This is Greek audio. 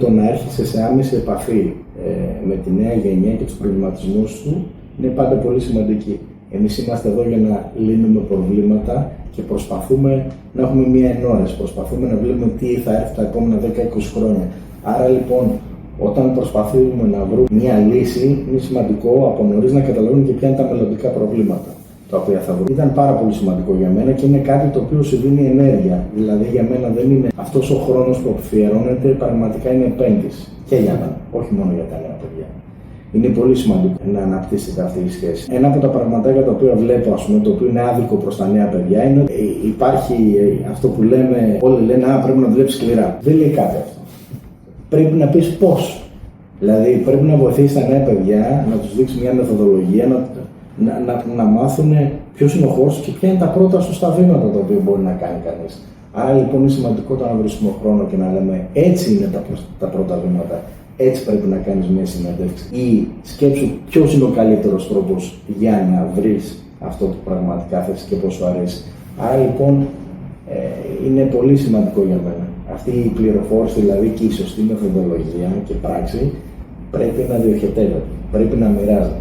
το να έρχεσαι σε άμεση επαφή με τη νέα γενιά και τους προβληματισμούς του είναι πάντα πολύ σημαντική. Εμείς είμαστε εδώ για να λύνουμε προβλήματα και προσπαθούμε να έχουμε μία ενόρεση. Προσπαθούμε να βλέπουμε τι θα έρθει τα επόμενα 10-20 χρόνια. Άρα λοιπόν, όταν προσπαθούμε να βρούμε μία λύση, είναι σημαντικό από νωρίς να καταλαβαίνουμε και ποια είναι τα μελλοντικά προβλήματα τα οποία θα βρούμε. Ήταν πάρα πολύ σημαντικό για μένα και είναι κάτι το οποίο σου δίνει ενέργεια. Δηλαδή, για μένα δεν είναι αυτός ο χρόνος που αφιερώνεται, πραγματικά είναι επένδυση. Και για μένα, όχι μόνο για τα νέα παιδιά. Είναι πολύ σημαντικό να αναπτύσσεται αυτή η σχέση. Ένα από τα πραγματάκια τα οποία βλέπω, το οποίο είναι άδικο προς τα νέα παιδιά, είναι ότι υπάρχει αυτό που λέμε, όλοι λένε, πρέπει να δουλέψει σκληρά. Δεν λέει κάτι αυτό. Πρέπει να πεις πώς. Δηλαδή, πρέπει να βοηθήσεις τα νέα παιδιά, να τους δείξεις μια μεθοδολογία, να μάθουν ποιος είναι ο χώρος και ποια είναι τα πρώτα σωστά βήματα τα οποία μπορεί να κάνει κανείς. Άρα λοιπόν είναι σημαντικό να βρίσκουμε χρόνο και να λέμε έτσι είναι τα πρώτα βήματα. Έτσι πρέπει να κάνεις μια συνέντευξη. Ή σκέψου ποιος είναι ο καλύτερος τρόπος για να βρεις αυτό που πραγματικά θες και πώς σου αρέσει. Άρα λοιπόν είναι πολύ σημαντικό για μένα. Αυτή η πληροφόρηση, δηλαδή και η σωστή μεθοδολογία και πράξη πρέπει να διοχετεύεται, πρέπει να μοιράζεται.